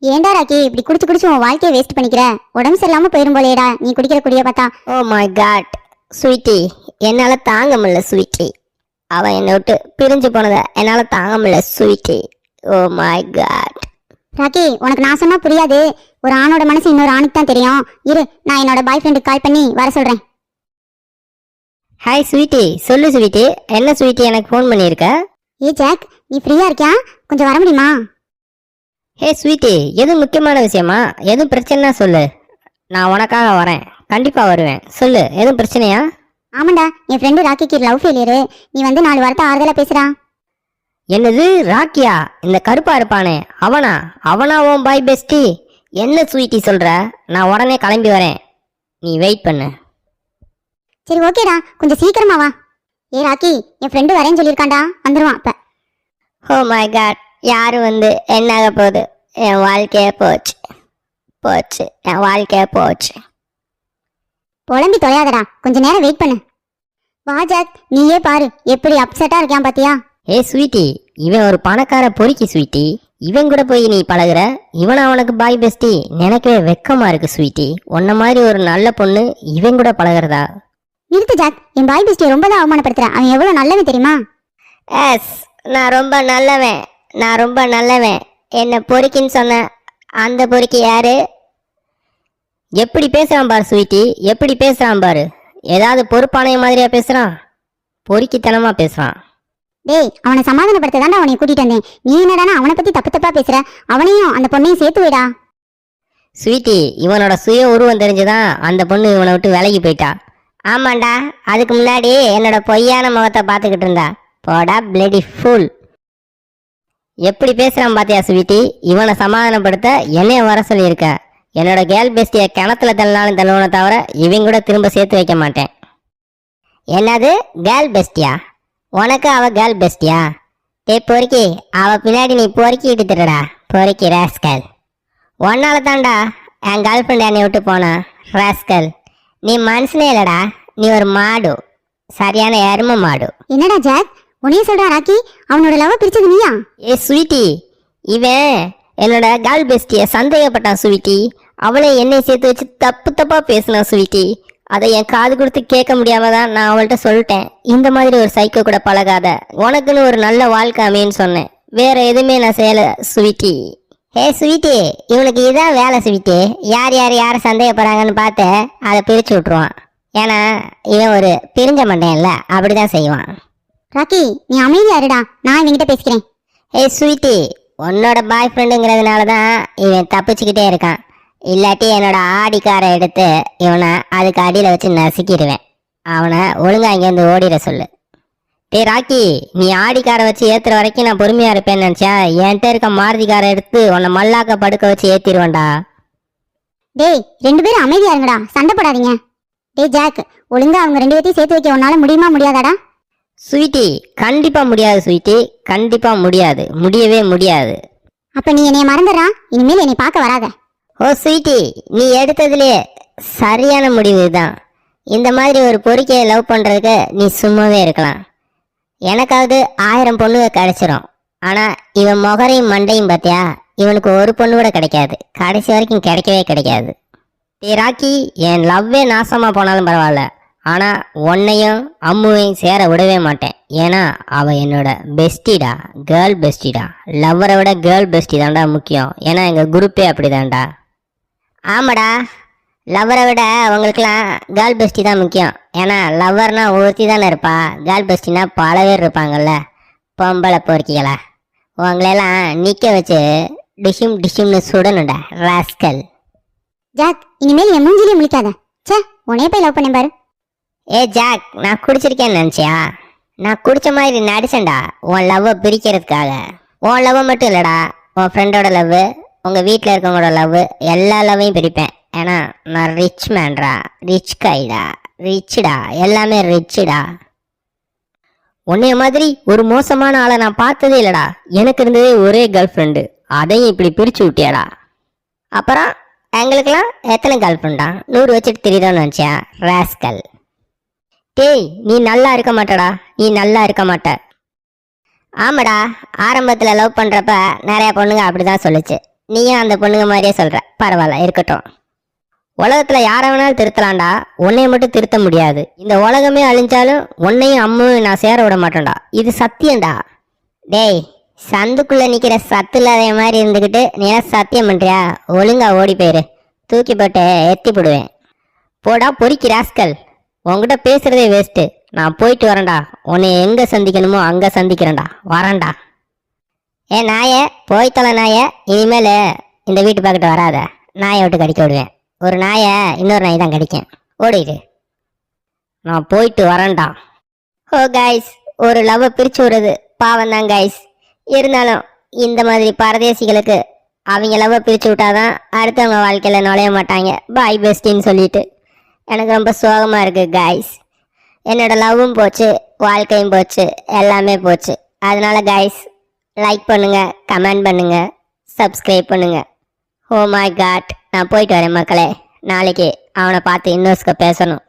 ஏன்டா ராக்கி இப்படி குடிச்சு குடிச்சு உன் வாழ்க்கையை வேஸ்ட் பண்ணிக்கிற? உடம்பு சரியில்லாம போயிரும் போலேடா நீ குடிக்கிற குடிய பார்த்தா. ஓ மை காட் ஸ்வீட்டி, என்னால தாங்க முடியல ஸ்வீட்டி. அவ என்னை விட்டு பிரிஞ்சு போனதை என்னால தாங்க முடியல sweety. Oh my god. Rocky உனக்கு நான் சொன்னா புரியாது. ஒரு ஆணோட மனசு இன்னொரு ஆணுக்கு தான் தெரியும். இரு, நான் என்னோட பாய் ஃப்ரெண்டுக்கு கால் பண்ணி வர சொல்றேன். Hi sweety. சொல்லு ஸ்வீட்டி. என்ன ஸ்வீட்டி எனக்கு ஃபோன் பண்ணியிருக்க? ஏ ஜாக், நீ ஃப்ரீயா இருக்கியா? கொஞ்சம் வர முடியுமா? ஹே ஸ்வீட்டி, எதுவும் முக்கியமான விஷயமா? எதுவும் பிரச்சனைனா சொல்லு, நான் உனக்காக வரேன். கண்டிப்பா வருவேன். சொல்லு, எதுவும் பிரச்சனையா? ஆமாண்டா, என் ஃப்ரெண்டு ராக்கிக்கு லவ் ஃபெயிலியரு. நீ வந்து 4 வாரத்தை ஆறுதலா பேசுறா. என்னது ராக்கியா? இந்த கருப்பா இருப்பானே அவனா? அவனா உன் பாய் பெஸ்டி? என்ன ஸ்வீட்டி சொல்ற? நான் உடனே கிளம்பி வரேன், நீ வெயிட் பண்ணு. சரி ஓகேடா, கொஞ்சம் சீக்கிரமா வா. ஏ ராக்கி, என் ஃப்ரெண்டு வரேன்னு சொல்லியிருக்காண்டா, வந்துருவான் அப்ப. ஓ மை காட், யாரு வந்து என்னாக போகுது? என் வாழ்க்கையே போச்சு போச்சு, என் வாழ்க்கையே போச்சு. புலம்பி தொலையாதடா, கொஞ்ச நேரம் வெயிட் பண்ணு. வா ஜாக், நீயே பாரு எப்படி அப்செட்டா இருக்கான் பாத்தியா? ஏ ஸ்வீட்டி, இவன் ஒரு பணக்கார பொறுக்கி ஸ்வீட்டி. இவன் கூட போய் நீ பழகுற? இவன் அவனுக்கு பாய் பெஸ்டி? நினைக்கவே வெக்கமா இருக்கு ஸ்வீட்டி. உன்ன மாதிரி ஒரு நல்ல பொண்ணு இவன் கூட பழகுறதா? நிறுத்து ஜாக், என் பாய் பெஸ்டியை ரொம்ப தான் அவமானப்படுத்துற. அவன் எவ்வளவு நல்லவன் தெரியுமா? எஸ், நான் ரொம்ப நல்லவன், நான் ரொம்ப நல்லவன். என்ன பொறுக்கின்னு சொன்ன அந்த பொறுக்கி யாரு? எப்படி பேசுறான் பாரு ஸ்வீட்டி, எப்படி பேசுறான் பாரு. ஏதாவது பொறுப்பானைய மாதிரியா பேசுறான்? பொறுக்கித்தனமா பேசுறான். டேய், அவனை சமாதானப்படுத்த தாண்டா அவனை கூட்டிட்டு வந்தேன். நீ என்னடானா அவனை பத்தி தப்பு தப்பா பேசுற. அவனையும் அந்த பொண்ணையும் சேர்த்து வைடா. ஸ்வீட்டி, இவனோட சுய உருவம் தெரிஞ்சுதான் அந்த பொண்ணு இவனை விட்டு விலகி போயிட்டா. ஆமாண்டா, அதுக்கு முன்னாடி என்னோட பொய்யான முகத்தை பார்த்துக்கிட்டு இருந்தா. போடா பிளடி ஃபுல். எப்படி பேசுறான் பாத்தியா ஸ்வீட்டி? இவனை சமாதானப்படுத்த என்னைய வர சொல்லியிருக்க. என்னோட கேர்ள் பெஸ்டியை கிணத்துல தள்ளினாலும் தள்ளுவனை தவிர இவன் கூட திரும்ப சேர்த்து வைக்க மாட்டேன். என்னது கேர்ள் பெஸ்டியா? உனக்கு அவ கேர்ள் பெஸ்டியா? டே பொறுக்கி, அவ பின்னாடி நீ பொறுக்கிட்டு திருடா பொறுக்கி ராஸ்கல். ஒன்னால தாண்டா என் கேர்ள் ஃப்ரெண்ட் என்னை விட்டு போனா ராஸ்கல். நீ மனுஷனே இல்லடா, நீ ஒரு மாடு, சரியான எரும மாடு. என்னடா ஜாக், உன்னைய சொல்றா ராக்கி? அவனோட லவ் பிரிச்சது நீயா? ஏ ஸ்வீட்டி, இவன் என்னோட கேர்ள் பெஸ்டியை சந்தேகப்பட்டான் ஸ்வீட்டி. அவளை என்னை சேர்த்து வச்சு தப்பு தப்பா பேசினான் ஸ்வீட்டி. அதை என் காது கொடுத்து கேட்க முடியாம தான் நான் அவள்கிட்ட சொல்லிட்டேன், இந்த மாதிரி ஒரு சைக்கோ கூட பழகாத, உனக்குன்னு ஒரு நல்ல வாழ்க்கை அமைன்னு சொன்னேன். வேற எதுவுமே நான் செய்யல ஸ்வீட்டி. ஹே ஸ்வீட்டி, இவனுக்கு இதான் வேலை ஸ்வீட்டி. யார் யார் யாரை சந்தேகப்படுறாங்கன்னு பார்த்து அதை பிரிச்சு விட்ருவான். ஏன்னா இவன் ஒரு பிரிஞ்ச மாட்டேன் இல்லை, அப்படிதான் செய்வான். ராக்கி, நீ அமைதியா இருடா, நான் இவங்கிட்ட பேசிக்கிறேன். ஹே ஸ்வீட்டி, உன்னோட பாய் ஃப்ரெண்டுங்கிறதுனால தான் இவன் தப்பிச்சுக்கிட்டே இருக்கான். இல்லாட்டி என்னோட ஆடிக்காரை எடுத்து இவனை அதுக்கு அடியில் வச்சு நசுக்கிடுவேன். அவனை ஒழுங்கா இங்கேருந்து ஓடிட சொல்லு. டே ராக்கி, நீ ஆடிக்காரை வச்சு ஏற்றுற வரைக்கும் நான் பொறுமையாக இருப்பேன்னு நினச்சா என்கிட்ட இருக்க மாருதிக்காரை எடுத்து உன்னை மல்லாக்க படுக்க வச்சு ஏற்றிடுவேன்டா. டேய், 2 பேரும் அமைதியா இருங்கடா, சண்டை போடாதீங்க. டேய் ஜாக், ஒழுங்கா அவங்க 2 பேர்த்தையும் சேர்த்து வைக்க உன்னால முடியுமா முடியாதாடா? ஸ்வீட்டி, கண்டிப்பா முடியாது ஸ்வீட்டி, கண்டிப்பா முடியாது, முடியவே முடியாது. அப்ப நீ என்னைய மறந்துடுறா, இனிமேல் என்னை பார்க்க வராத. ஓ ஸ்வீட்டி, நீ எடுத்ததுலே சரியான முடிவு தான். இந்த மாதிரி ஒரு பொறுக்கையை லவ் பண்றதுக்கு நீ சும்மாவே இருக்கலாம். எனக்காவது 1000 பொண்ணுங்க கிடைச்சிரும். ஆனா இவன் முகரையும் மண்டையும் பார்த்தியா, இவனுக்கு ஒரு பொண்ணு கூட கிடைக்காது, கடைசி வரைக்கும் கிடைக்கவே கிடைக்காது. டே ராக்கி, என் லவ்வே நாசமா போனாலும் பரவாயில்ல, ஆனா உன்னையும் அம்முவையும் சேர விடவே மாட்டேன். ஏன்னா அவ என்னோட பெஸ்டிடா, கேர்ள் பெஸ்டிடா. லவ்வரை விட கேர்ள் பெஸ்டி தான்டா முக்கியம். ஏன்னா எங்க குரூப்பே அப்படிதான்டா. ஆமாடா, லவ்வரை விட அவங்களுக்குலாம் கேர்ள் பெஸ்டி தான் முக்கியம். ஏன்னா லவ்வர்னா ஒருத்தி தானே இருப்பா, கேர்ள் பெஸ்டினா பல பேர் இருப்பாங்கல்ல. பொம்பளை பொறுக்கிகளா, உங்களெல்லாம் நிற்க வச்சு டிஷும் டிஷும்னு சுடணும்டா ராஸ்கல். ஜாக், இனிமேல் என் மூஞ்சிலே முழிக்காத. சே, உன்னைய போய் லவ் பண்ணேன் பாரு. ஏ ஜாக், நான் குடிச்சிருக்கேன்னு நினச்சியா? நான் குடிச்ச மாதிரி நடிச்சேன்டா உன் லவ்வை பிரிக்கிறதுக்காக. உன் லவ்வை மட்டும் இல்லைடா, உன் ஃப்ரெண்டோட லவ், உங்கள் வீட்டில் இருக்கவங்களோட லவ், எல்லா லவ்வையும் பிரிப்பேன். ஏன்னா நான் ரிச் மேன்டா, ரிச் கைடா, ரிச்சுடா, எல்லாமே ரிச்சுடா. உன்னைய மாதிரி ஒரு மோசமான ஆளை நான் பார்த்ததே இல்லைடா. எனக்கு இருந்ததே ஒரே கேர்ள் ஃப்ரெண்டு, அதையும் இப்படி பிரித்து விட்டியாடா. அப்புறம் எங்களுக்கெல்லாம் எத்தனை கேர்ள் ஃப்ரெண்டா? 100 வச்சுட்டு தெரியுதோன்னு நினச்சியா ராஸ்கல். டேய், நீ நல்லா இருக்க மாட்டடா, நீ நல்லா இருக்க மாட்ட. ஆமாடா, ஆரம்பத்தில் லவ் பண்ணுறப்ப நிறைய பொண்ணுங்க அப்படி தான் சொல்லுச்சு. நீயும் அந்த பொண்ணுங்க மாதிரியே சொல்ற, பரவாயில்ல இருக்கட்டும். உலகத்துல யாரை வேணாலும் திருத்தலாம்டா, உன்னைய மட்டும் திருத்த முடியாது. இந்த உலகமே அழிஞ்சாலும் உன்னையும் அம்மாவும் நான் சேர விட மாட்டேன்டா, இது சத்தியம்டா. டேய், சந்துக்குள்ள நிக்கிற சத்து இல்லாத மாதிரி இருந்துக்கிட்டு நீ எல்லாம் சத்தியம் பண்றியா? ஒழுங்கா ஓடி போயிரு, தூக்கி போட்டு எத்தி போடுவேன். போடா பொறுக்கி ராஸ்கல், உன்கிட்ட பேசுறதே வேஸ்ட்டு. நான் போயிட்டு வரேன்டா, உன்னை எங்க சந்திக்கணுமோ அங்க சந்திக்கிறேன்டா, வரேன்டா. ஏ நாயே, போய் தொலை நாயே, இனிமேல் இந்த வீட்டு பக்கத்து வராத, நாயை விட்டு கடிக்க விடுவேன். ஒரு நாயை இன்னொரு நாய் தான் கடிக்கேன், ஓடிடு. நான் போயிட்டு வரேன்டா. ஓ கைஸ், ஒரு லவ்வை பிரிச்சு விடுறது பாவம் தான் கைஸ். இருந்தாலும் இந்த மாதிரி பரதேசிகளுக்கு அவங்க லவ்வை பிரிச்சு விட்டாதான் அடுத்தவங்க வாழ்க்கையில நுழைய மாட்டாங்க. பாய் பெஸ்டின்னு சொல்லிட்டு எனக்கு ரொம்ப சோகமா இருக்கு கைஸ். என்னோட லவ்வும் போச்சு, வாழ்க்கையும் போச்சு, எல்லாமே போச்சு. அதனால கைஸ், லைக் பண்ணுங்க, கமெண்ட் பண்ணுங்க, சப்ஸ்கிரைப் பண்ணுங்க. ஓ மை காட், நான் போயிட்டு வரேன் மக்களே. நாளைக்கு அவனை பார்த்து இன்னொருக்க பேசணும்.